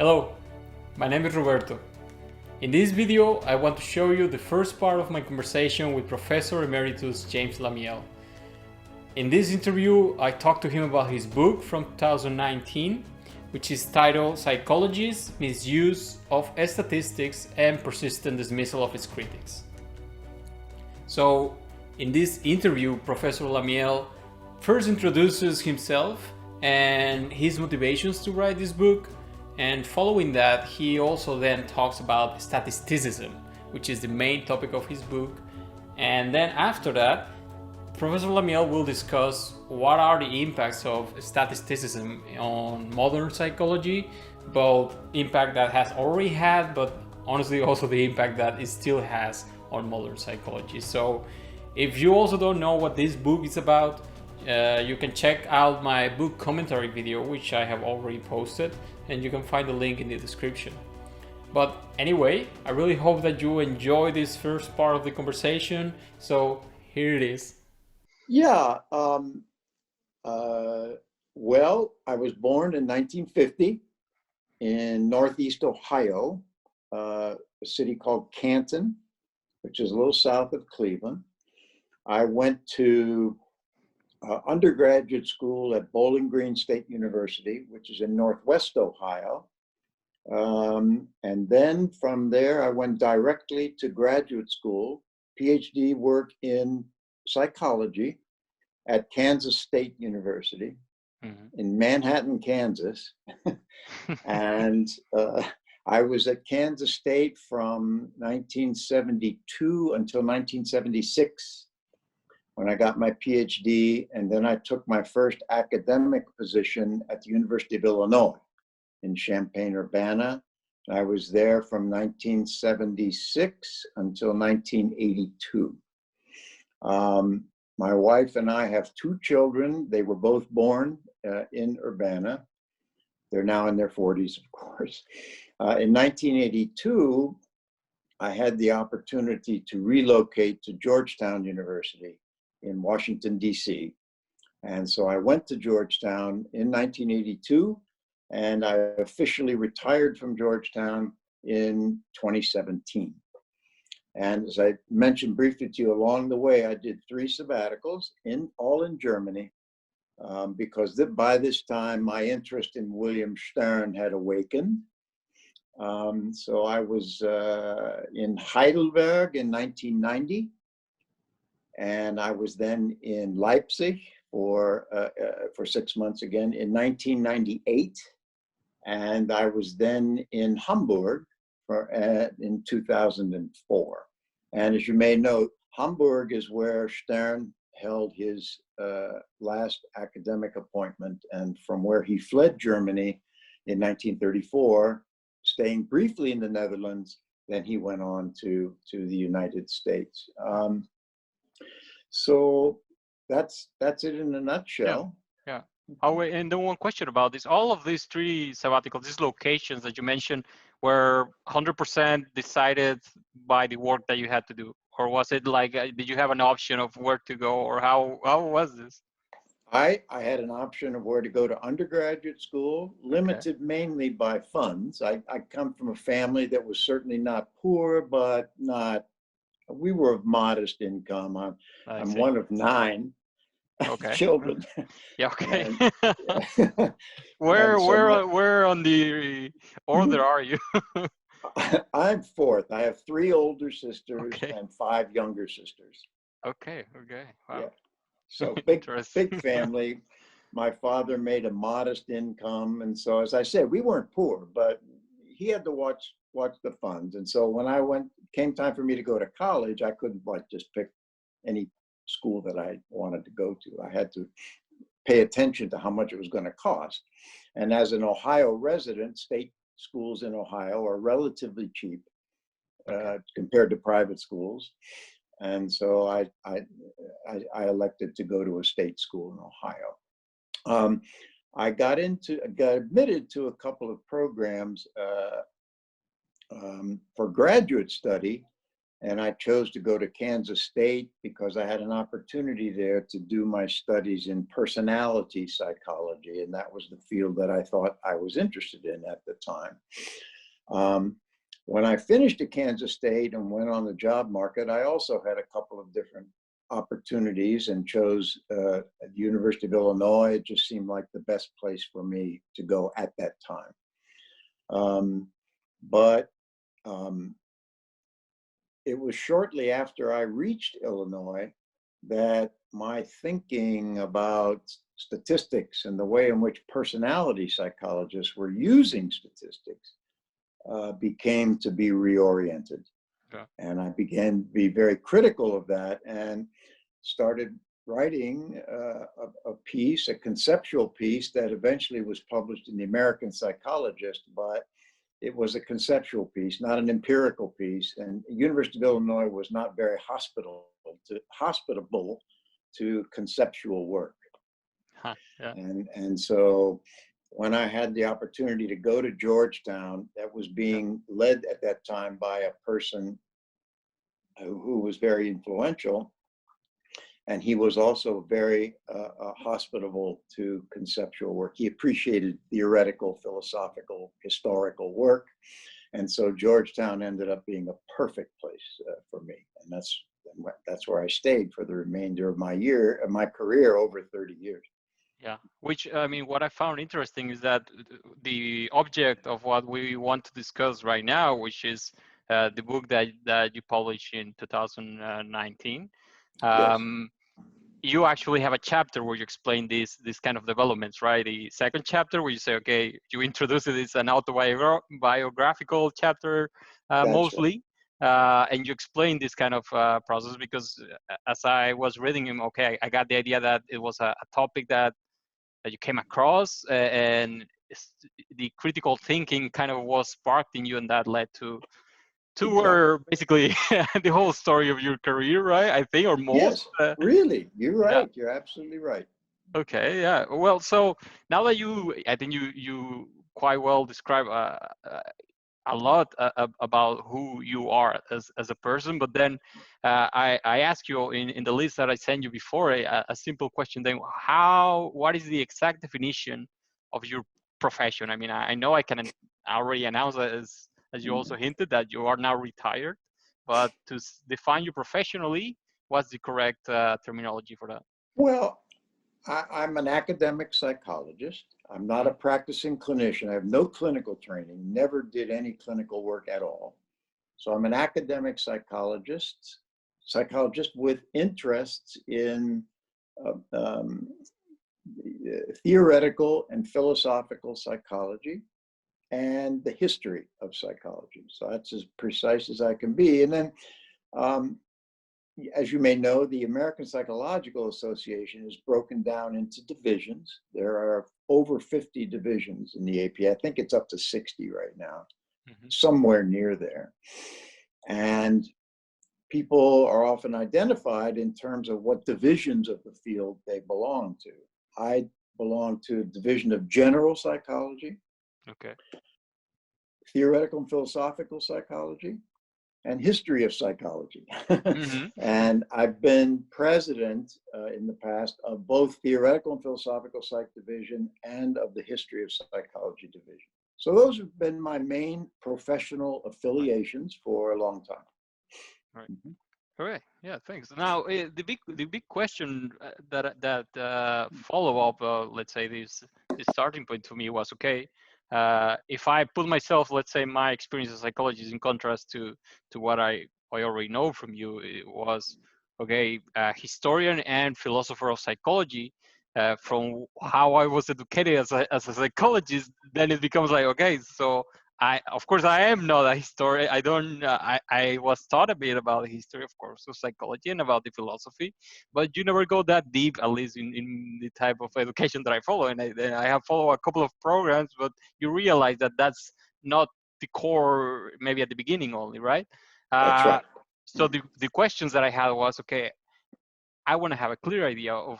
Hello, my name is Roberto. In this video, I want to show you the first part of my conversation with Professor Emeritus James Lamiell. In this interview, I talked to him about his book from 2019, which is titled Psychology's Misuse of Statistics and Persistent Dismissal of its Critics. So, in this interview, Professor Lamiell first introduces himself and his motivations to write this book, and following that, he also then talks about statisticism, which is the main topic of his book. And then after that, Professor Lamiell will discuss what are the impacts of statisticism on modern psychology, both impact that has already had, but honestly also the impact that it still has on modern psychology. So if you also don't know what this book is about, you can check out my book commentary video, which I have already posted, and you can find the link in the description. But anyway, I really hope that you enjoy this first part of the conversation. So here it is. Yeah. Well, I was born in 1950 in Northeast Ohio, a city called Canton, which is a little south of Cleveland. I went to undergraduate school at Bowling Green State University, which is in Northwest Ohio. And then from there, I went directly to graduate school, PhD work in psychology at Kansas State University in Manhattan, Kansas. And I was at Kansas State from 1972 until 1976 when I got my PhD, and then I took my first academic position at the University of Illinois in Champaign-Urbana. I was there from 1976 until 1982. My wife and I have two children. They were both born in Urbana. They're now in their 40s, of course. In 1982, I had the opportunity to relocate to Georgetown University in Washington, D.C. And so I went to Georgetown in 1982, and I officially retired from Georgetown in 2017. And as I mentioned briefly to you along the way, I did 3 sabbaticals, all in Germany, because by this time my interest in William Stern had awakened. So I was in Heidelberg in 1990, and I was then in Leipzig for 6 months again in 1998, and I was then in Hamburg in 2004. And as you may know, Hamburg is where Stern held his last academic appointment, and from where he fled Germany in 1934, staying briefly in the Netherlands, then he went on to the United States. So that's it in a nutshell. Yeah. Oh, and then one question about this. All of these 3 sabbaticals, these locations that you mentioned, were 100% decided by the work that you had to do? Or was it like, did you have an option of where to go, or how was this? I had an option of where to go to undergraduate school, limited mainly by funds. I come from a family that was certainly not poor, but we were of modest income. I'm one of 9 children. Yeah, okay. And, Where on the order are you? I'm 4th. I have 3 older sisters and 5 younger sisters. Okay. Wow. Yeah. So big family. My father made a modest income, and so as I said, we weren't poor, but he had to watch the funds. And so when came time for me to go to college, I couldn't just pick any school that I wanted to go to. I had to pay attention to how much it was going to cost. And as an Ohio resident, state schools in Ohio are relatively cheap compared to private schools. And so I elected to go to a state school in Ohio. I got admitted to a couple of programs for graduate study And I chose to go to Kansas State because I had an opportunity there to do my studies in personality psychology. And that was the field that I thought I was interested in at the time. When I finished at Kansas State and went on the job market, I also had a couple of different opportunities and chose the University of Illinois. It just seemed like the best place for me to go at that time. But it was shortly after I reached Illinois that my thinking about statistics and the way in which personality psychologists were using statistics became to be reoriented. Yeah. And I began to be very critical of that and started writing a piece, a conceptual piece that eventually was published in the American Psychologist, but it was a conceptual piece, not an empirical piece. And University of Illinois was not very hospitable to conceptual work. Huh, yeah. And so when I had the opportunity to go to Georgetown, that was being led at that time by a person who was very influential. And he was also very hospitable to conceptual work. He appreciated theoretical, philosophical, historical work. And so Georgetown ended up being a perfect place for me. And that's where I stayed for the remainder of my career over 30 years. Yeah, which, I mean, what I found interesting is that the object of what we want to discuss right now, which is the book that you published in 2019, Yes. You actually have a chapter where you explain this kind of developments, right? The second chapter where you say, okay, you introduce it as an autobiographical chapter mostly, right. And you explain this kind of process because as I was reading him, okay, I got the idea that it was a topic that you came across and the critical thinking kind of was sparked in you, and that led to where basically the whole story of your career, right? I think, or most. Yes, really, you're right. Yeah. You're absolutely right. Okay, yeah. Well, so now that I think you quite well describe a lot about who you are as a person, but then I ask you in the list that I sent you before a simple question. Then, what is the exact definition of your profession? I mean, I know I can already announce as you also hinted that you are now retired, but to define you professionally, what's the correct terminology for that? Well, I'm an academic psychologist. I'm not a practicing clinician. I have no clinical training, never did any clinical work at all. So I'm an academic psychologist with interests in theoretical and philosophical psychology and the history of psychology. So that's as precise as I can be. And then as you may know, the American Psychological Association is broken down into divisions. There are over 50 divisions in the APA. I think it's up to 60 right now, somewhere near there. And people are often identified in terms of what divisions of the field they belong to. I belong to a division of general psychology, theoretical and philosophical psychology, and history of psychology. And I've been president in the past of both theoretical and philosophical psych division and of the history of psychology division. So those have been my main professional affiliations for a long time. Right. All right. Yeah. Thanks. Now, the big question that follow up, let's say this starting point to me was, okay, if I put myself, let's say, my experience as a psychologist in contrast to what I already know from you, it was, okay, historian and philosopher of psychology. From how I was educated as a psychologist, then it becomes like, okay, so of course, I am not a historian. I don't. I was taught a bit about the history, of course, of psychology and about the philosophy, but you never go that deep, at least in the type of education that I follow. And I have followed a couple of programs, but you realize that that's not the core. Maybe at the beginning only, right? That's right. So the questions that I had was, okay, I want to have a clear idea of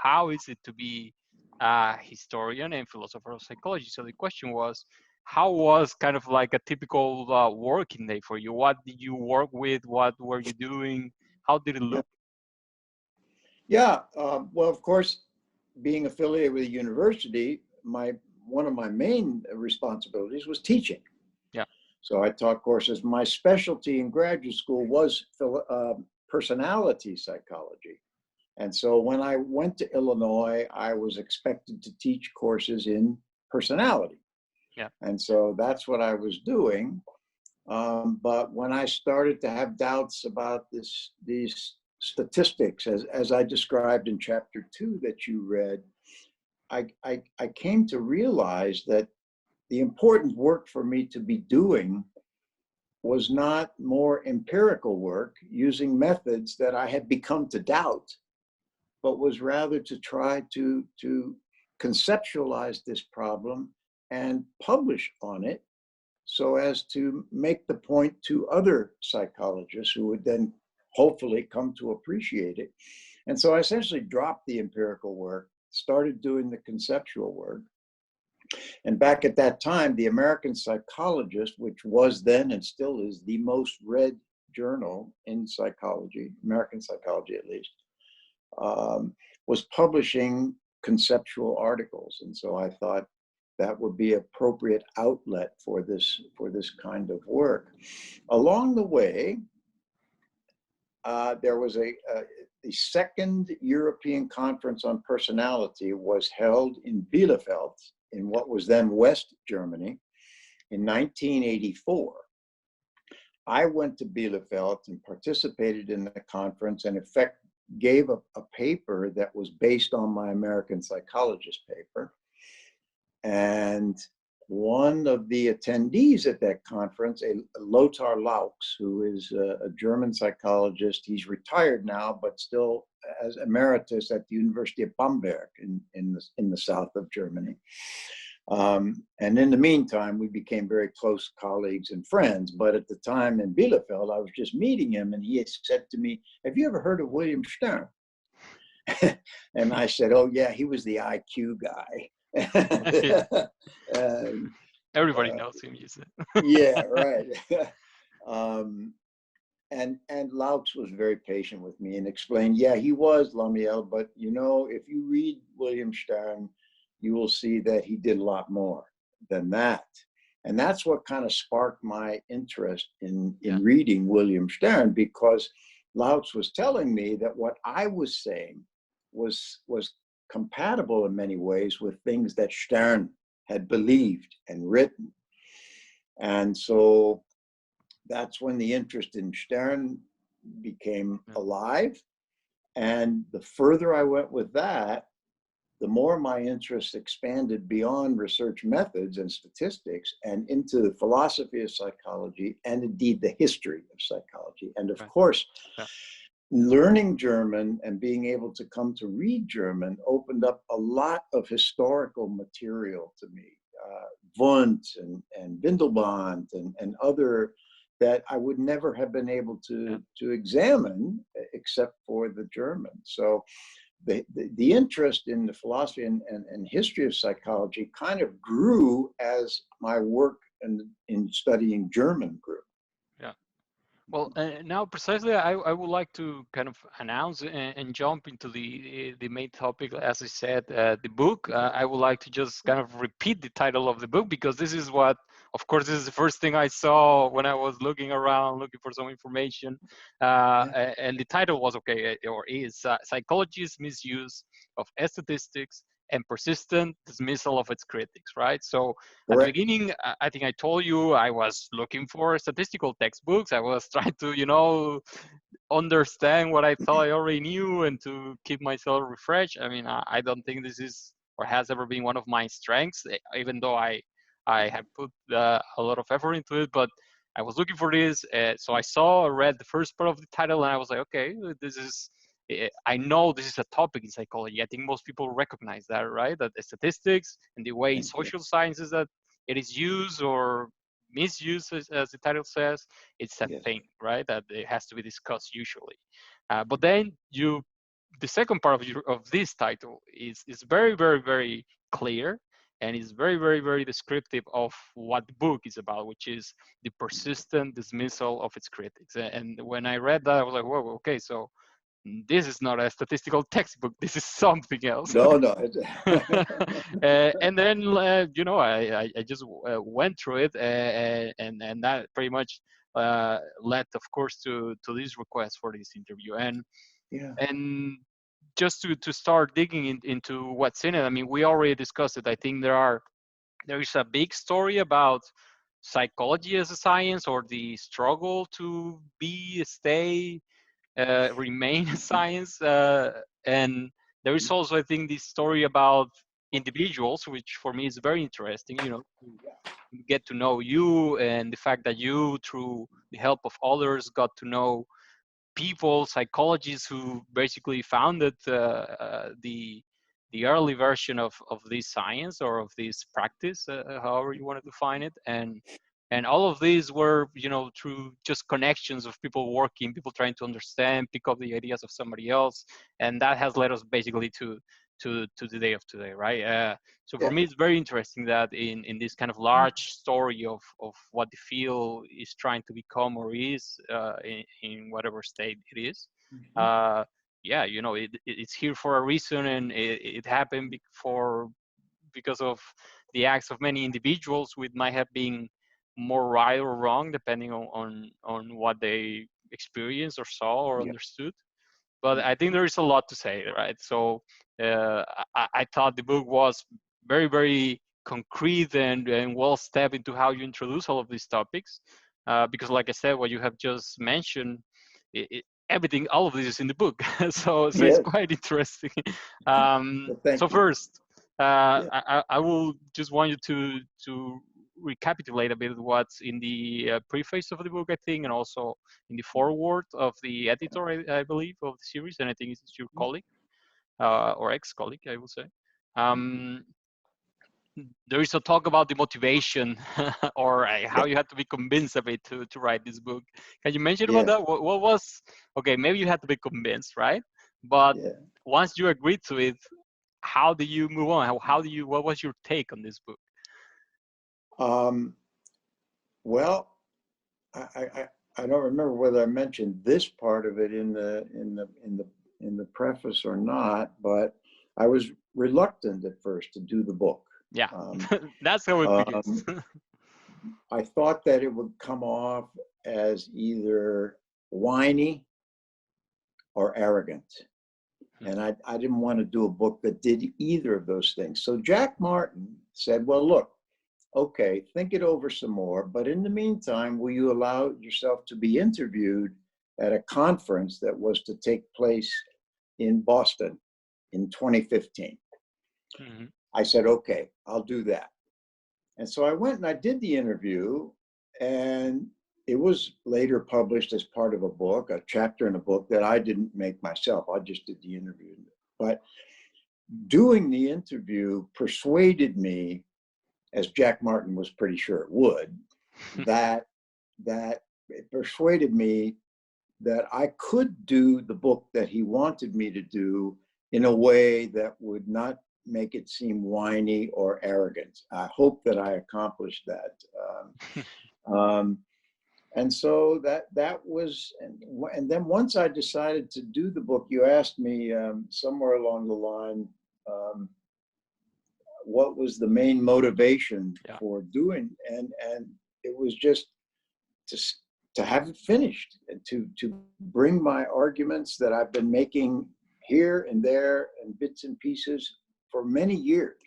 how is it to be a historian and philosopher of psychology. So the question was, how was kind of like a typical working day for you? What did you work with? What were you doing? How did it look? Yeah, well, of course, being affiliated with a university, one of my main responsibilities was teaching. Yeah. So I taught courses. My specialty in graduate school was personality psychology. And so when I went to Illinois, I was expected to teach courses in personality. Yeah. And so that's what I was doing. But when I started to have doubts about these statistics, as I described in chapter 2 that you read, I came to realize that the important work for me to be doing was not more empirical work using methods that I had become to doubt, but was rather to try to conceptualize this problem and publish on it so as to make the point to other psychologists who would then hopefully come to appreciate it. And so I essentially dropped the empirical work, started doing the conceptual work. And back at that time, the American Psychologist, which was then and still is the most read journal in psychology, American psychology at least, was publishing conceptual articles. And so I thought that would be appropriate outlet for this kind of work. Along the way, there was the second European Conference on Personality was held in Bielefeld, in what was then West Germany, in 1984. I went to Bielefeld and participated in the conference, and in fact gave a paper that was based on my American Psychologist paper. And one of the attendees at that conference, a Lothar Laux, who is a German psychologist, he's retired now, but still as emeritus at the University of Bamberg in the south of Germany. And in the meantime, we became very close colleagues and friends. But at the time in Bielefeld, I was just meeting him, and he had said to me, "Have you ever heard of William Stern?" And I said, "Oh yeah, he was the IQ guy." Everybody knows him, you said. Yeah, right. And Laux was very patient with me and explained, yeah, he was Lamiell, but you know, if you read William Stern, you will see that he did a lot more than that. And that's what kind of sparked my interest in reading William Stern, because Laux was telling me that what I was saying was compatible in many ways with things that Stern had believed and written. And so that's when the interest in Stern became alive. And the further I went with that, the more my interest expanded beyond research methods and statistics and into the philosophy of psychology and indeed the history of psychology. And of course, learning German and being able to come to read German opened up a lot of historical material to me. Wundt and Windelband and other that I would never have been able to examine except for the German. So the interest in the philosophy and history of psychology kind of grew as my work in studying German grew. Yeah. Well, now precisely, I would like to kind of announce and jump into the main topic. As I said, the book. I would like to just kind of repeat the title of the book, because this is what, of course, this is the first thing I saw when I was looking around, looking for some information. And the title was is Psychology's Misuse of Statistics and Persistent Dismissal of its Critics, right? So at the beginning, I think I told you I was looking for statistical textbooks. I was trying to, understand what I thought I already knew and to keep myself refreshed. I mean, I don't think this is or has ever been one of my strengths, even though I have put a lot of effort into it. But I was looking for this. So I read the first part of the title, and I was like, okay, I know this is a topic in psychology. I think most people recognize that, right? That the statistics and the way social sciences that it is used or misused, as the title says, it's a thing, right? That it has to be discussed usually. But then the second part of this title is very, very, very clear. and it's very, very, very descriptive of what the book is about, which is the persistent dismissal of its critics. And when I read that, I was like, whoa, okay, so this is not a statistical textbook. This is something else. No, no. And then, you know, I just went through it, and that pretty much led, of course, to this request for this interview. Yeah. And just to start digging into what's in it, I mean, we already discussed it. I think there is a big story about psychology as a science, or the struggle to stay, remain a science. And there is also, I think, this story about individuals, which for me is very interesting, you know, to get to know you, and the fact that you, through the help of others, got to know people, psychologists who basically founded the early version of this science, or of this practice, however you want to define it. And all of these were, you know, through just connections of people working, people trying to understand, pick up the ideas of somebody else, and that has led us basically to the day of today, right? So for Yeah. me, it's very interesting that in this kind of large story of what the field is trying to become, or is, in whatever state it is, yeah, you know, it's here for a reason, and it happened because of the acts of many individuals, which might have been more right or wrong depending on what they experienced or saw or Yeah. understood. But I think there is a lot to say, right? So I thought the book was very, very concrete and well stepped into how you introduce all of these topics, because, like I said, what you have just mentioned, everything, all of this is in the book. So it's Yes. quite interesting. Well, thank So you. first, Yeah. I will just want you to recapitulate a bit what's in the preface of the book, I think, and also in the foreword of the editor, I believe, of the series, and I think it's your colleague, or ex-colleague, I would say. There is a talk about the motivation, or how Yeah. you had to be convinced of it to write this book. Can you mention about Yes. that? What was, okay, maybe you had to be convinced, right? But Yeah. once you agreed to it, how did you move on? What was your take on this book? Well, I don't remember whether I mentioned this part of it in the preface or not, but I was reluctant at first to do the book. Yeah, Um, that's how it begins. I thought that it would come off as either whiny or arrogant. And I didn't want to do a book that did either of those things. So Jack Martin said, well, look, okay, think it over some more. But in the meantime, will you allow yourself to be interviewed at a conference that was to take place in Boston in 2015? Mm-hmm. I said, okay, I'll do that. And so I went and I did the interview, and it was later published as part of a book, a chapter in a book that I didn't make myself. I just did the interview. But doing the interview persuaded me, as Jack Martin was pretty sure it would, that it persuaded me that I could do the book that he wanted me to do in a way that would not make it seem whiny or arrogant. I hope that I accomplished that. And so that was, and then once I decided to do the book, you asked me somewhere along the line, what was the main motivation for doing, and it was just to have it finished, and to bring my arguments that I've been making here and there and bits and pieces for many years.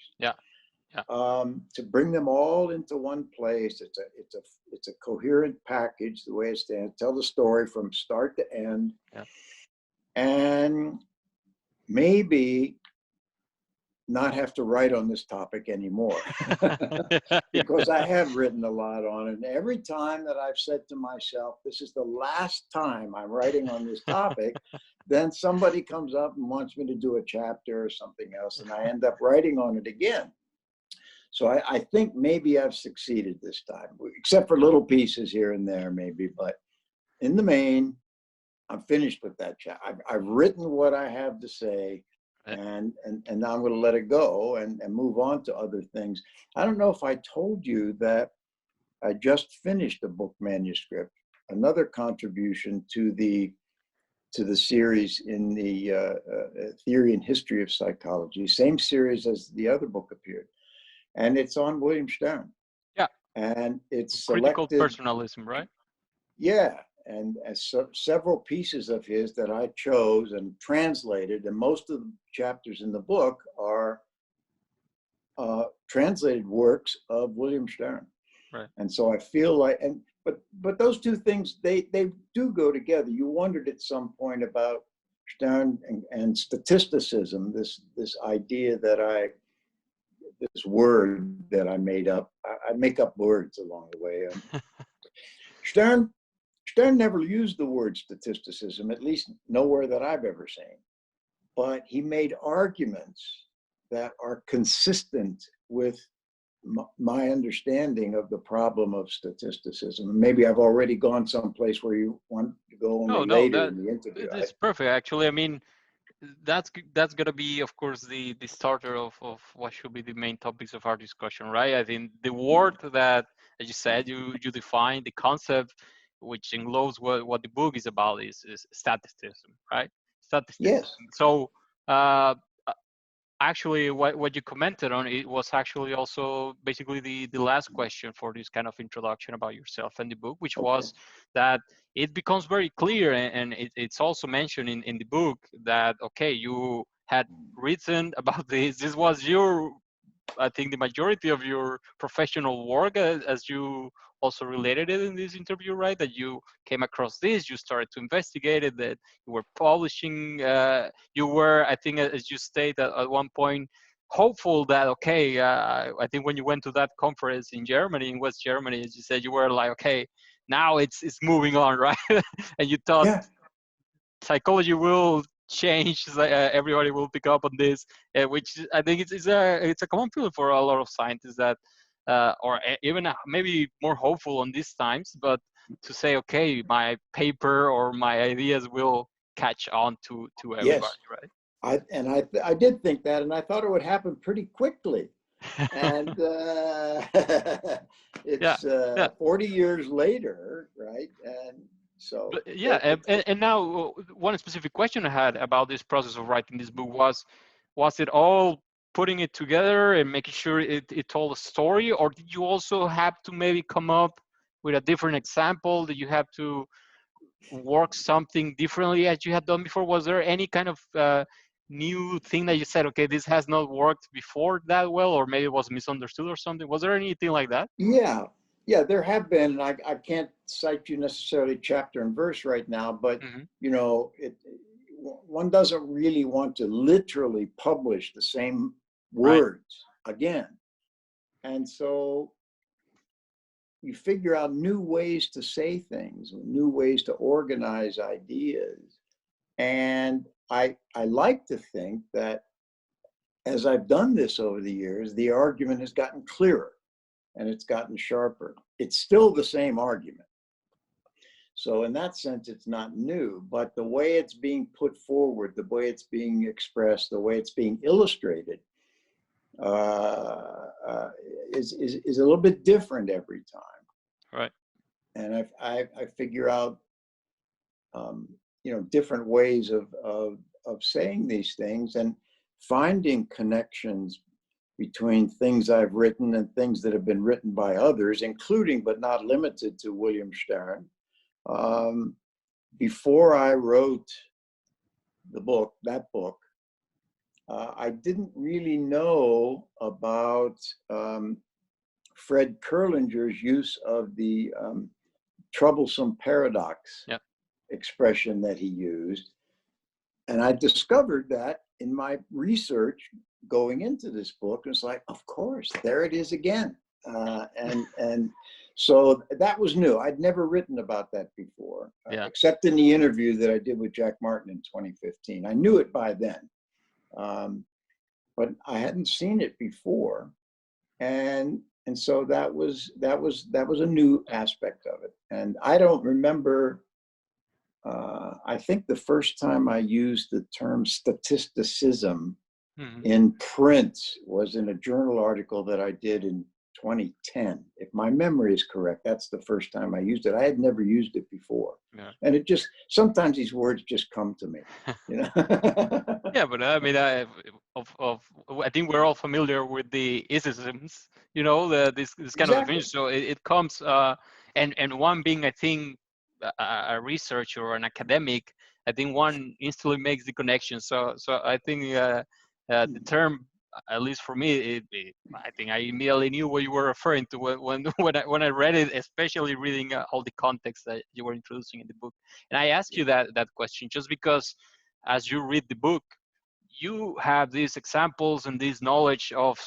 To bring them all into one place. It's a coherent package, the way it stands. Tell the story from start to end, and maybe not have to write on this topic anymore. Because I have written a lot on it. And every time that I've said to myself, this is the last time I'm writing on this topic, then somebody comes up and wants me to do a chapter or something else, and I end up writing on it again. So I think maybe I've succeeded this time, except for little pieces here and there, maybe. But in the main, I'm finished with that chapter. I've written what I have to say. Right. and now I'm going to let it go and move on to other things. I don't know if I told you that I just finished a book manuscript, another contribution to the series in the Theory and History of Psychology, same series as the other book appeared, and it's on William Stern. Yeah. And it's Critical selected. personalism, right? Yeah, and several pieces of his that I chose and translated, and most of the chapters in the book are translated works of William Stern. Right. And so I feel like, but those two things, they do go together. You wondered at some point about Stern and statisticism, this idea that this word that I made up. I make up words along the way. Stern never used the word statisticism, at least nowhere that I've ever seen. But he made arguments that are consistent with my understanding of the problem of statisticism. Maybe I've already gone someplace where you want to go only later in the interview. It's perfect, actually. I mean, that's going to be, of course, the starter of what should be the main topics of our discussion, right? I think the word that, as you said, you define the concept, which englobes what the book is about, is statisticism, right? Statisticism. Yes. So actually, what you commented on, it was actually also basically the last question for this kind of introduction about yourself and the book, which was that it becomes very clear, and it's also mentioned in the book that, okay, you had written about this. This was your, I think, the majority of your professional work, as you also related it in this interview, right? That you came across this, you started to investigate it, that you were publishing, you were, I think, as you stated at one point, hopeful that, okay, I think when you went to that conference in Germany, in West Germany, as you said, you were like, okay, now it's moving on, right? And you thought, Yeah. Psychology will change. Everybody will pick up on this, which I think it's a common feeling for a lot of scientists that, or even maybe more hopeful on these times, but to say, okay, my paper or my ideas will catch on to everybody, Yes. right? I did think that, and I thought it would happen pretty quickly. And it's Yeah. 40 years later, right? And so, But yeah, and now one specific question I had about this process of writing this book was it all putting it together and making sure it told a story, or did you also have to maybe come up with a different example? Did you have to work something differently as you had done before? Was there any kind of new thing that you said, okay, this has not worked before that well, or maybe it was misunderstood or something? Was there anything like that? Yeah, there have been, and I can't cite you necessarily chapter and verse right now, but you know, one doesn't really want to literally publish the same words again. And so you figure out new ways to say things, new ways to organize ideas. And I like to think that as I've done this over the years, the argument has gotten clearer and it's gotten sharper. It's still the same argument. So in that sense, it's not new, but the way it's being put forward, the way it's being expressed, the way it's being illustrated is a little bit different every time. Right. And I figure out, you know, different ways of saying these things and finding connections between things I've written and things that have been written by others, including but not limited to William Stern. Before I wrote that book, I didn't really know about Fred Kerlinger's use of the troublesome paradox expression that he used. And I discovered that in my research going into this book. It's like, of course, there it is again. And so that was new. I'd never written about that before, except in the interview that I did with Jack Martin in 2015. I knew it by then, but I hadn't seen it before. And so that was a new aspect of it. And I don't remember I think the first time I used the term statisticism Mhm. in print was in a journal article that I did in 2010. If my memory is correct, that's the first time I used it. I had never used it before. Yeah. And it just, sometimes these words just come to me, you know? Yeah, but I mean, I think we're all familiar with the isms, you know, this kind of Exactly. definition. So it comes, and one being, I think, a researcher or an academic, I think one instantly makes the connection. So I think the term, at least for me, I think I immediately knew what you were referring to when I read it, especially reading all the context that you were introducing in the book. And I asked you that question just because, as you read the book, you have these examples and this knowledge of,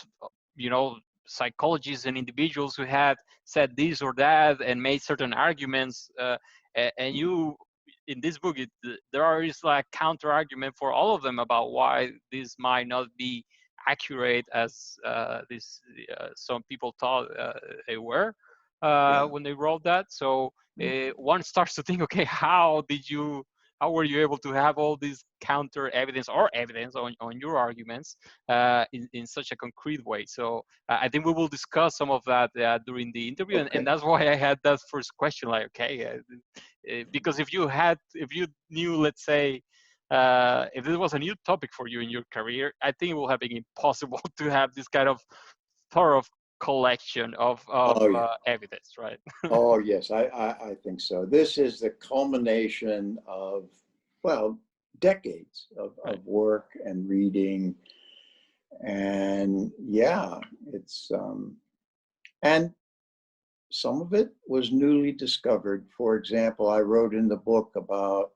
you know, psychologists and individuals who had said this or that and made certain arguments, and you, in this book, there is like counter argument for all of them about why this might not be accurate as some people thought they were Yeah. when they wrote that. So one starts to think, okay, how were you able to have all this counter evidence or evidence on your arguments in such a concrete way? So I think we will discuss some of that during the interview, and Okay. that's why I had that first question, like, okay, because if you knew, let's say, if this was a new topic for you in your career, I think it would have been impossible to have this kind of thorough collection of Oh, yeah. evidence, right? Oh, yes, I think so. This is the culmination of, well, decades Right. of work and reading. And yeah, it's, and some of it was newly discovered. For example, I wrote in the book about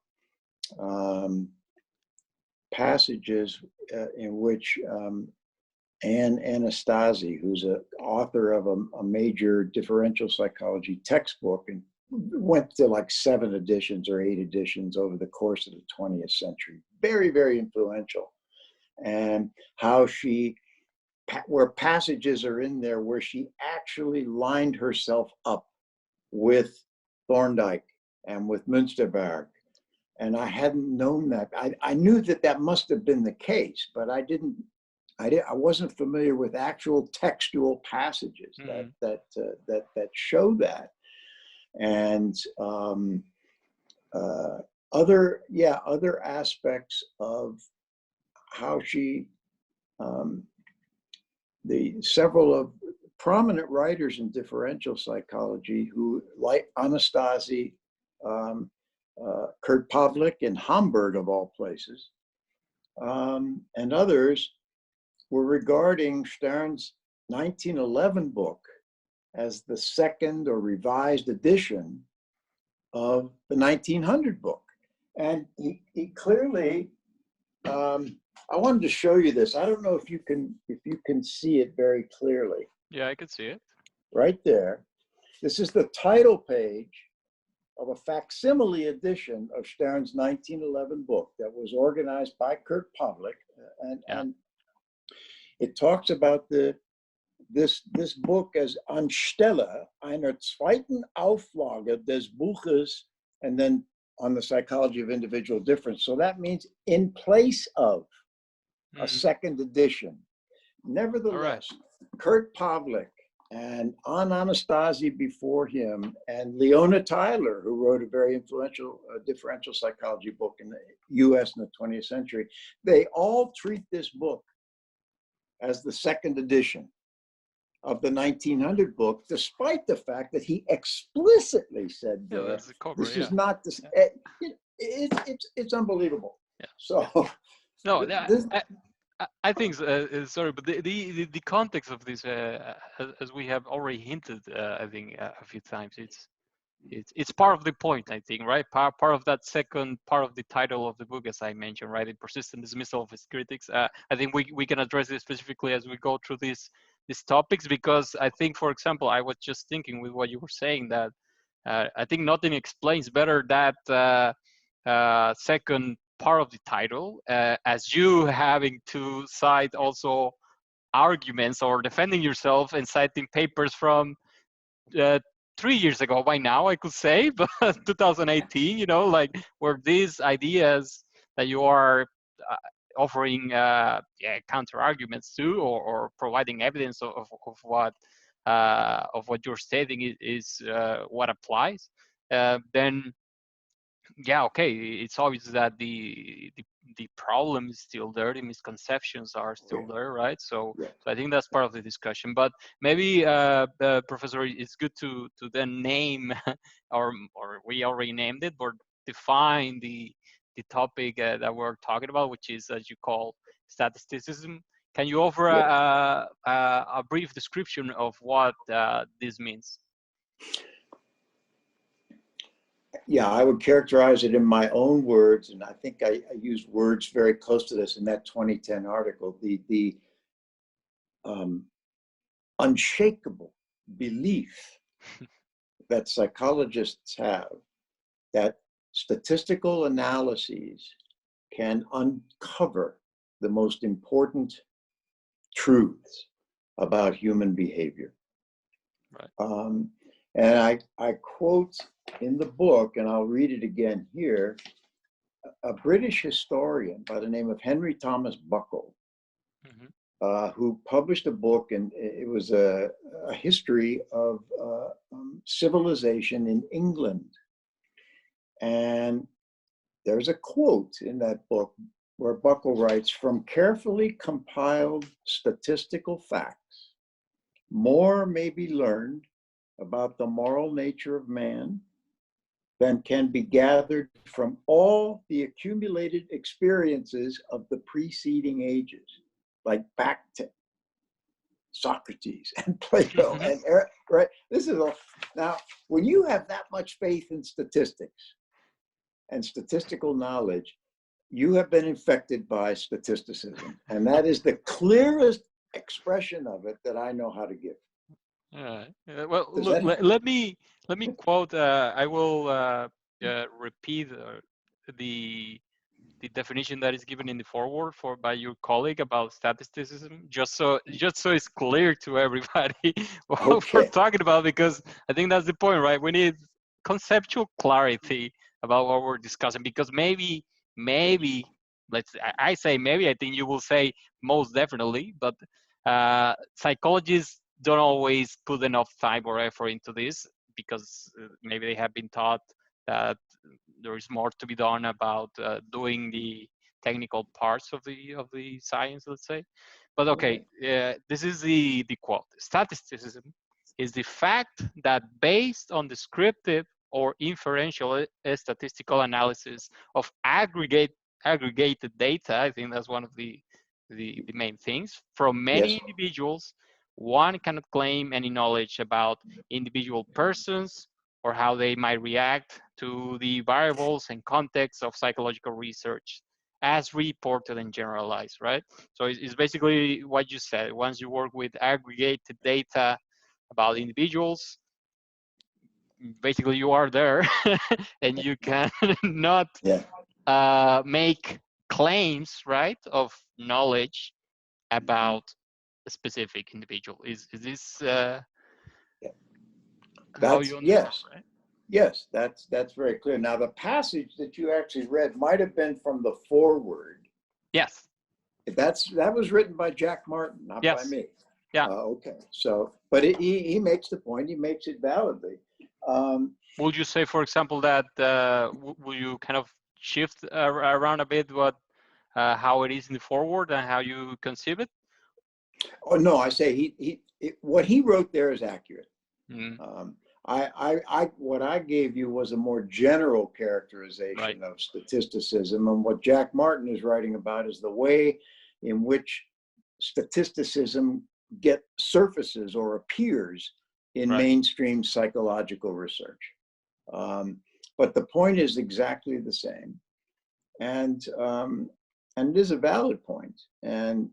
um, passages in which Anne Anastasi, who's an author of a major differential psychology textbook, and went to like 7 editions or 8 editions over the course of the 20th century. Very, very influential. And how where passages are in there where she actually lined herself up with Thorndike and with Münsterberg. And I hadn't known that. I knew that that must have been the case, but I wasn't familiar with actual textual passages Mhm. that show that. And other aspects of how she, the several of prominent writers in differential psychology who, like Anastasi, Kurt Pavlik in Hamburg of all places, and others, were regarding Stern's 1911 book as the second or revised edition of the 1900 book. And he clearly, I wanted to show you this. I don't know if you can see it very clearly. Yeah, I could see it. Right there. This is the title page of a facsimile edition of Stern's 1911 book that was organized by Kurt Pavlik, Yeah. and it talks about this book as anstelle einer zweiten Auflage des Buches, and then on the psychology of individual difference. So that means in place of a second edition. Nevertheless, Kurt Pavlik and Anne Anastasi before him, and Leona Tyler, who wrote a very influential differential psychology book in the US in the 20th century, they all treat this book as the second edition of the 1900 book, despite the fact that he explicitly said Yeah, there, that's the cover. this Yeah. is not this. Yeah. It's unbelievable. Yeah. So, No, this, I think, sorry, but the context of this, as we have already hinted, I think a few times, it's part of the point, I think, right? Part of that second part of the title of the book, as I mentioned, right? The persistent dismissal of its critics. I think we can address this specifically as we go through these topics, because I think, for example, I was just thinking with what you were saying that I think nothing explains better that second part of the title, as you having to cite also arguments or defending yourself and citing papers from 3 years ago by now, I could say, but 2018, you know, like where these ideas that you are offering counter arguments to, or providing evidence of what you're stating is what applies, then yeah, okay, it's obvious that the problem is still there, the misconceptions are still there, right? So I think that's part of the discussion. But maybe Professor, it's good to then name or we already named it, but define the topic that we're talking about, which is, as you call, statisticism. Can you offer a brief description of what this means? Yeah, I would characterize it in my own words, and I think I used words very close to this in that 2010 article. The unshakable belief that psychologists have that statistical analyses can uncover the most important truths about human behavior. Right. And I quote in the book, and I'll read it again here, a British historian by the name of Henry Thomas Buckle, who published a book, and it was a history of civilization in England. And there's a quote in that book where Buckle writes, "From carefully compiled statistical facts, more may be learned about the moral nature of man than can be gathered from all the accumulated experiences of the preceding ages," like back to Socrates and Plato and right. This is all. Now, when you have that much faith in statistics and statistical knowledge, you have been infected by statisticism, and that is the clearest expression of it that I know how to give. All right. Well, look, let me quote. I will repeat the definition that is given in the foreword by your colleague about statisticism, just so it's clear to everybody what we're talking about, because I think that's the point, right? We need conceptual clarity about what we're discussing, because maybe I say maybe, I think you will say most definitely, but psychologists don't always put enough time or effort into this, because maybe they have been taught that there is more to be done about doing the technical parts of the science, let's say. But okay, this is the quote. Statisticism is the fact that based on descriptive or inferential statistical analysis of aggregated data, I think that's one of the main things, from many individuals, one cannot claim any knowledge about individual persons or how they might react to the variables and context of psychological research as reported and generalized, right? So it's basically what you said. Once you work with aggregated data about individuals, basically you are there and you can not make claims, right, of knowledge about a specific individual. Is this how you understand, right? Yes, that's very clear. Now, the passage that you actually read might have been from the foreword. Yes. That was written by Jack Martin, not by me. Yeah. Okay. So, but he makes the point. He makes it validly. Would you say, for example, that will you kind of shift around a bit how it is in the foreword and how you conceive it? Oh no, I say what he wrote there is accurate. What I gave you was a more general characterization of statisticism, and what Jack Martin is writing about is the way in which statisticism surfaces or appears in mainstream psychological research. But the point is exactly the same, and it is a valid point. And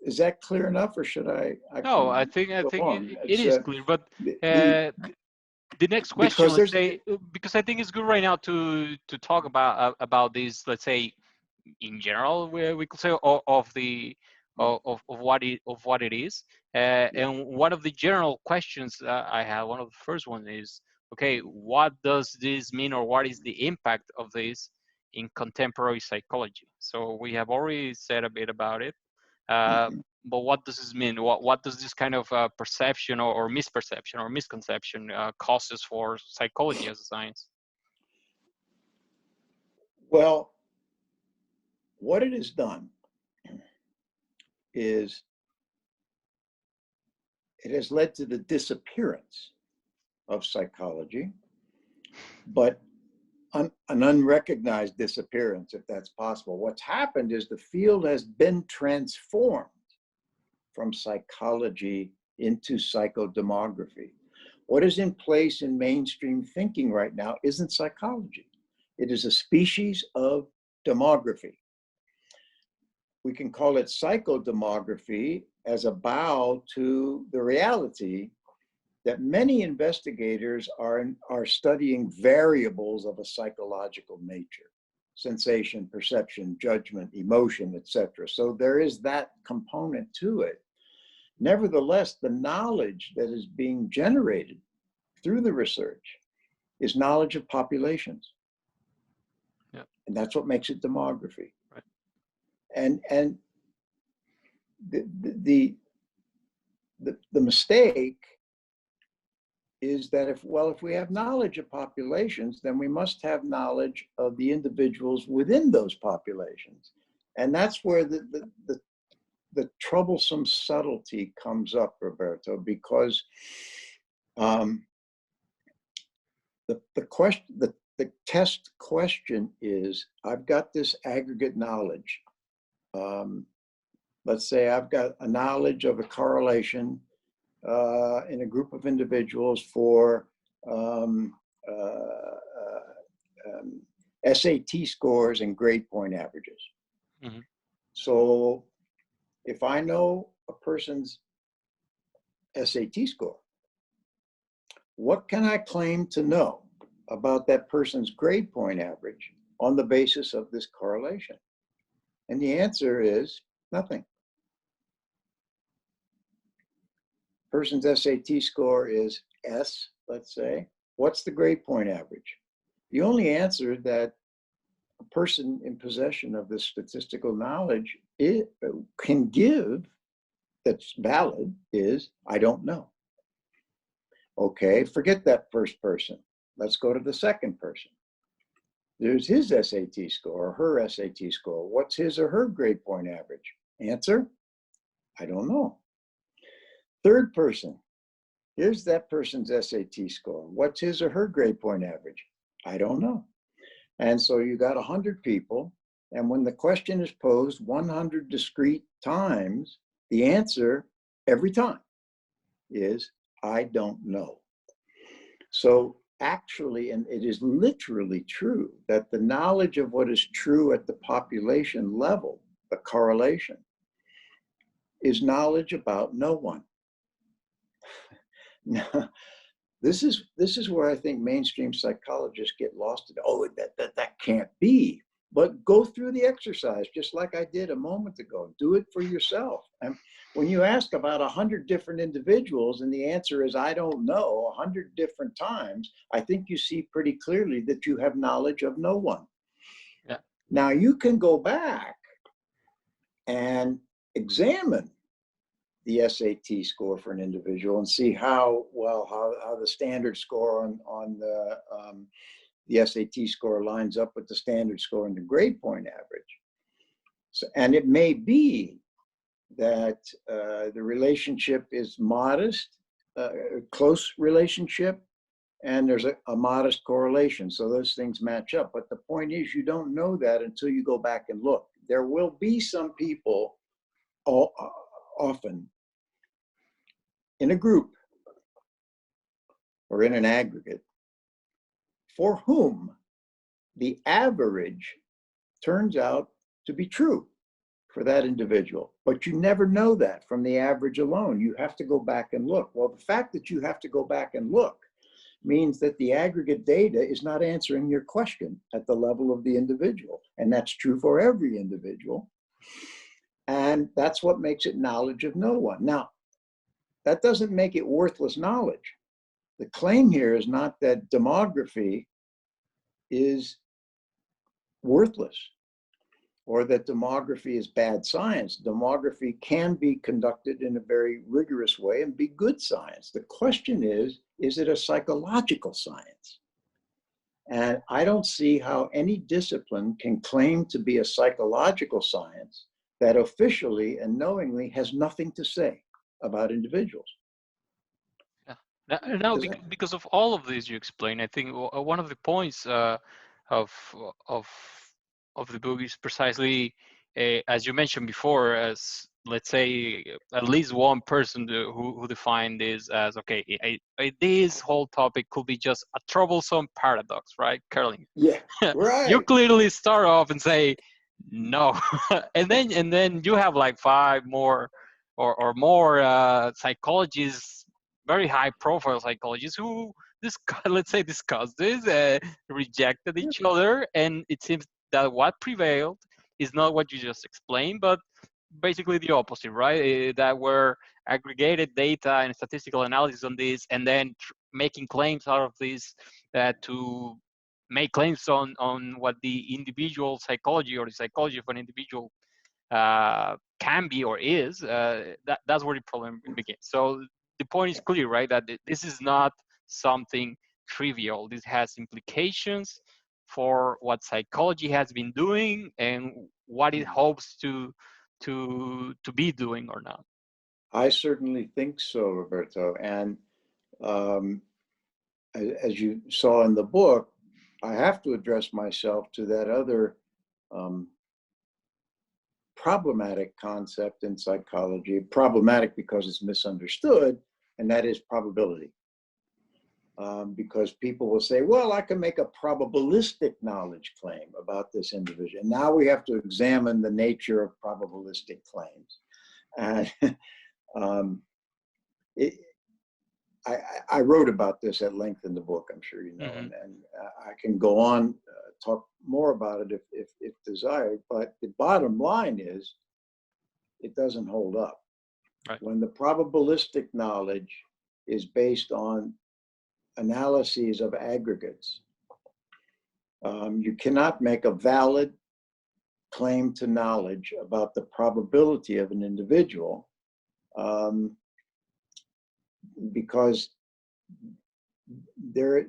is that clear enough, or should I no, I think it is clear. But the next question, let's say, because I think it's good right now to talk about this, let's say, in general, we could say of the of what it is. And one of the general questions I have, one of the first one is, okay, what does this mean, or what is the impact of this in contemporary psychology? So we have already said a bit about it, but what does this mean? What does this kind of perception or misperception or misconception causes for psychology as a science? Well, what it has done is it has led to the disappearance of psychology, but an unrecognized disappearance, if that's possible. What's happened is the field has been transformed from psychology into psychodemography. What is in place in mainstream thinking right now isn't psychology. It is a species of demography. We can call it psychodemography as a bow to the reality that many investigators are studying variables of a psychological nature: sensation, perception, judgment, emotion, etc. So there is that component to it. Nevertheless, the knowledge that is being generated through the research is knowledge of populations. Yeah. And that's what makes it demography. Right. And the mistake is that if we have knowledge of populations, then we must have knowledge of the individuals within those populations. And that's where the troublesome subtlety comes up, Roberto, because the test question is, I've got this aggregate knowledge. Let's say I've got a knowledge of a correlation in a group of individuals for SAT scores and grade point averages. Mm-hmm. So if I know a person's SAT score, what can I claim to know about that person's grade point average on the basis of this correlation? And the answer is nothing. Person's SAT score is S, let's say. What's the grade point average? The only answer that a person in possession of this statistical knowledge can give that's valid is, I don't know. Okay, forget that first person. Let's go to the second person. There's his SAT score or her SAT score. What's his or her grade point average? Answer, I don't know. Third person, here's that person's SAT score. What's his or her grade point average? I don't know. And so you got 100 people, and when the question is posed 100 discrete times, the answer every time is, I don't know. So actually, and it is literally true, that the knowledge of what is true at the population level, the correlation, is knowledge about no one. Now, this is where I think mainstream psychologists get lost in. Oh, that can't be. But go through the exercise, just like I did a moment ago. Do it for yourself. And when you ask about 100 different individuals and the answer is, I don't know, 100 different times, I think you see pretty clearly that you have knowledge of no one. Yeah. Now you can go back and examine the SAT score for an individual and see how the standard score on the SAT score lines up with the standard score and the grade point average. So, and it may be that the relationship is modest, close relationship, and there's a modest correlation. So those things match up. But the point is, you don't know that until you go back and look. There will be some people often in a group or in an aggregate for whom the average turns out to be true for that individual. But you never know that from the average alone. You have to go back and look. Well, the fact that you have to go back and look means that the aggregate data is not answering your question at the level of the individual. And that's true for every individual. And that's what makes it knowledge of no one. Now, that doesn't make it worthless knowledge. The claim here is not that demography is worthless or that demography is bad science. Demography can be conducted in a very rigorous way and be good science. The question is it a psychological science? And I don't see how any discipline can claim to be a psychological science that officially and knowingly has nothing to say about individuals. Now, because of all of this you explain, I think one of the points of the book is precisely, as you mentioned before, as let's say at least one person who defined this as, okay, this whole topic could be just a troublesome paradox, right, Curling? Yeah, right. You clearly start off and say no, and then you have like 5 more or more psychologists, very high profile psychologists who discussed this, rejected each other, and it seems that what prevailed is not what you just explained, but basically the opposite, right? That were aggregated data and statistical analysis on this, and then making claims out of this to make claims on what the individual psychology or the psychology of an individual can be or is. That's where the problem begins. So the point is clear, right? That this is not something trivial. This has implications for what psychology has been doing and what it hopes to be doing or not. I certainly think so, Roberto. And as you saw in the book, I have to address myself to that other problematic concept in psychology, problematic because it's misunderstood, and that is probability. Because people will say, well, I can make a probabilistic knowledge claim about this individual. And now we have to examine the nature of probabilistic claims. And I wrote about this at length in the book, I'm sure you know, and I can go on, talk more about it if desired, but the bottom line is it doesn't hold up. Right. When the probabilistic knowledge is based on analyses of aggregates, you cannot make a valid claim to knowledge about the probability of an individual because their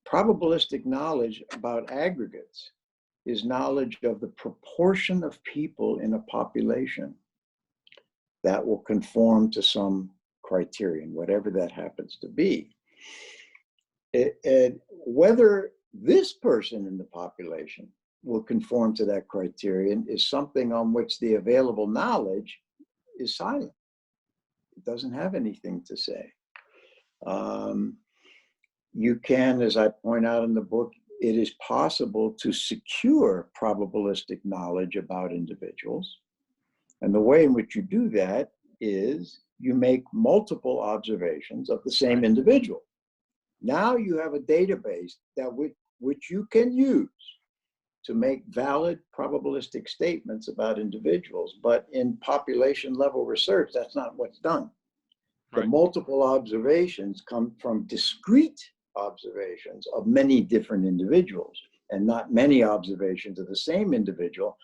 probabilistic knowledge about aggregates is knowledge of the proportion of people in a population that will conform to some criterion, whatever that happens to be. And whether this person in the population will conform to that criterion is something on which the available knowledge is silent. It doesn't have anything to say. You can, as I point out in the book, it is possible to secure probabilistic knowledge about individuals. And the way in which you do that is you make multiple observations of the same individual. Now you have a database that which you can use to make valid probabilistic statements about individuals. But in population level research, that's not what's done. The multiple observations come from discrete observations of many different individuals and not many observations of the same individual.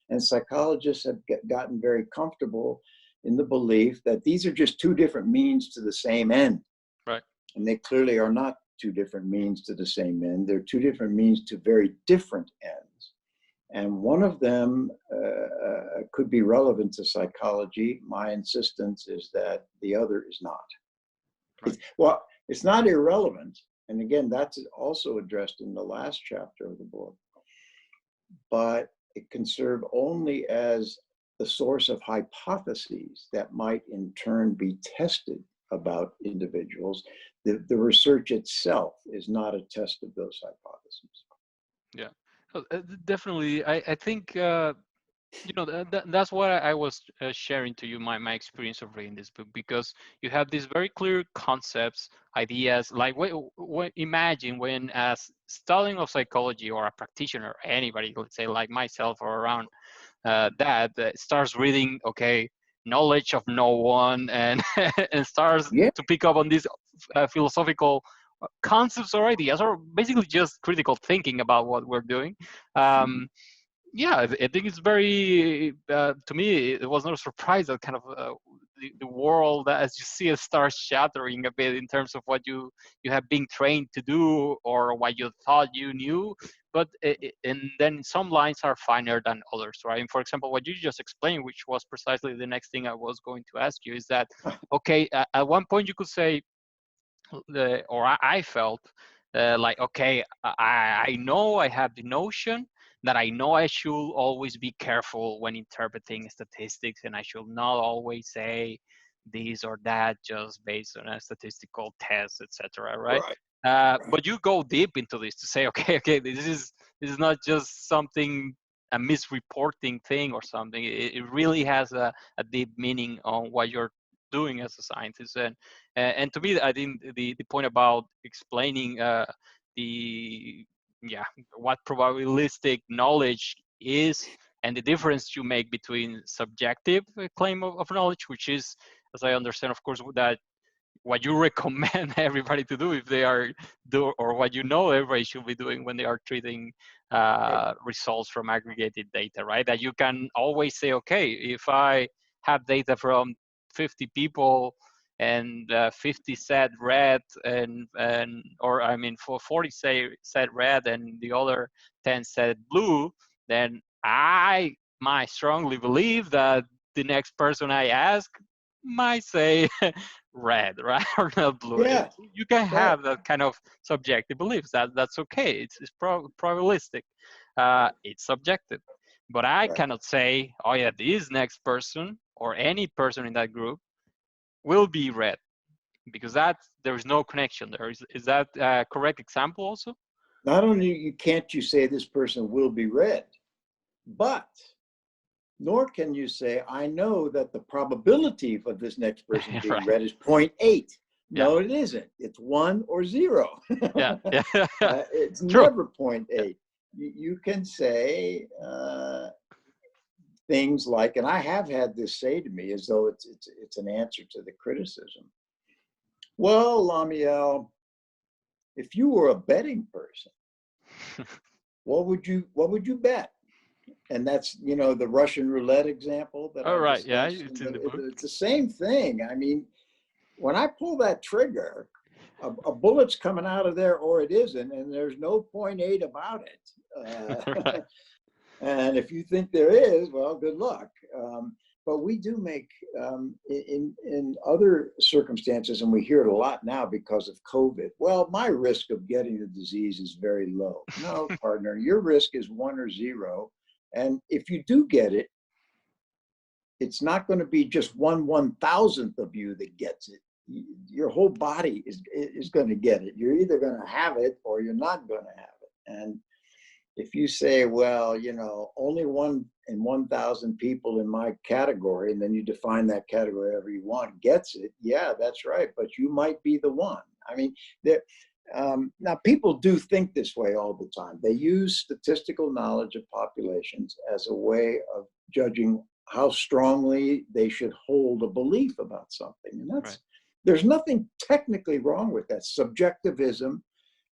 And psychologists have gotten very comfortable in the belief that these are just 2 different means to the same end. Right. And they clearly are not 2 different means to the same end. They're 2 different means to very different ends. And one of them could be relevant to psychology. My insistence is that the other is not. Right. It's not irrelevant. And again, that's also addressed in the last chapter of the book. But it can serve only as the source of hypotheses that might in turn be tested about individuals. The research itself is not a test of those hypotheses. Yeah, definitely. I think that's what I was sharing to you, my experience of reading this book, because you have these very clear concepts, ideas. Like imagine when as studying of psychology or a practitioner, anybody, let's say like myself or around that starts reading, okay, knowledge of no one, and and starts Yeah. to pick up on these philosophical concepts or ideas, or basically just critical thinking about what we're doing. Yeah, I think it's very, to me, it was not a surprise that kind of the world, as you see it, starts shattering a bit in terms of what you have been trained to do or what you thought you knew. But and then some lines are finer than others, right? And for example, what you just explained, which was precisely the next thing I was going to ask you, is that, okay, at one point you could say, or I felt like, okay, I know I have the notion that I know I should always be careful when interpreting statistics, and I should not always say this or that just based on a statistical test, etc. Right? Right. But you go deep into this to say, okay, this is not just something, a misreporting thing or something. It really has a deep meaning on what you're doing as a scientist. And to me, I think the point about explaining the what probabilistic knowledge is, and the difference you make between subjective claim of knowledge, which is, as I understand, of course, that what you recommend everybody to do if they are or what you know everybody should be doing when they are treating results from aggregated data, right? That you can always say, okay, if I have data from 50 people and 50 said red and or I mean for 40 said red and the other 10 said blue, then I might strongly believe that the next person I ask might say red, right, or not blue. Yeah. You can Right. have that kind of subjective beliefs. That's okay. It's probabilistic. It's subjective. But I Right. cannot say, oh yeah, this next person or any person in that group will be red, because there is no connection there. Is that a correct example also? Not only can't you say this person will be red, but nor can you say, I know that the probability for this next person being Right. red is 0.8. Yeah. No, it isn't. It's 1 or 0. Yeah. It's True. never 0.8. You can say things like, and I have had this say to me as though it's an answer to the criticism. Well, Lamiell, if you were a betting person, what would you bet? And that's, the Russian roulette example that All I right. Yeah, discussed. it's in the book. It's the same thing. I mean, when I pull that trigger, a bullet's coming out of there or it isn't, and there's no 0.8 about it. Right. And if you think there is, well, good luck. But we do make, in other circumstances, and we hear it a lot now because of COVID, well, my risk of getting the disease is very low. No, partner, your risk is 1 or 0. And if you do get it, it's not going to be just 1/1000th of you that gets it. Your whole body is going to get it. You're either going to have it or you're not going to have it. And if you say, well, only 1 in 1,000 people in my category, and then you define that category however you want, gets it, yeah, that's right. But you might be the one. I mean, now people do think this way all the time. They use statistical knowledge of populations as a way of judging how strongly they should hold a belief about something. And Right. There's nothing technically wrong with that. Subjectivism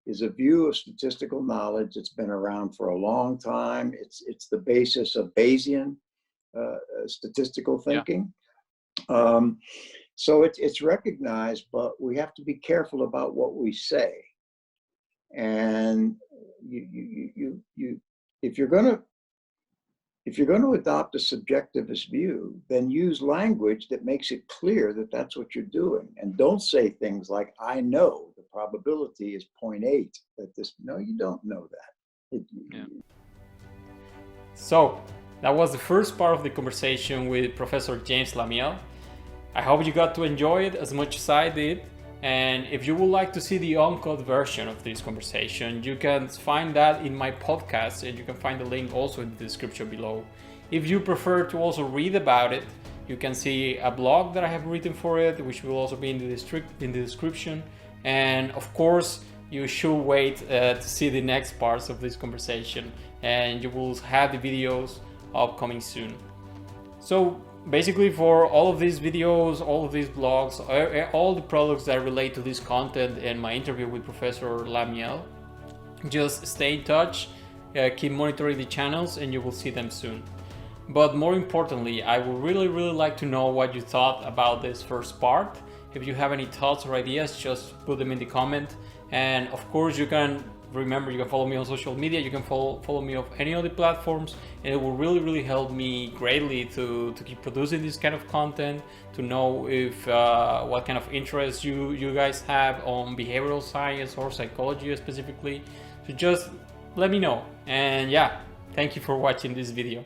is a view of statistical knowledge that's been around for a long time. It's the basis of Bayesian statistical thinking. Yeah. So it's recognized, but we have to be careful about what we say. And if you're going to adopt a subjectivist view, then use language that makes it clear that that's what you're doing. And don't say things like, I know the probability is 0.8. No, you don't know that. Yeah. So that was the first part of the conversation with Professor James Lamiell. I hope you got to enjoy it as much as I did. And if you would like to see the uncut version of this conversation, you can find that in my podcast, and you can find the link also in the description below. If you prefer to also read about it, you can see a blog that I have written for it, which will also be in the description. And of course, you should wait to see the next parts of this conversation, and you will have the videos upcoming soon. So basically, for all of these videos, all of these blogs, all the products that relate to this content and my interview with Professor Lamiell, just stay in touch, keep monitoring the channels, and you will see them soon. But more importantly, I would really like to know what you thought about this first part. If you have any thoughts or ideas, just put them in the comment. And of course, you can remember, you can follow me on social media, you can follow me on any other platforms, and it will really help me greatly to keep producing this kind of content, to know if what kind of interest you guys have on behavioral science or psychology specifically. So just let me know. And yeah, thank you for watching this video.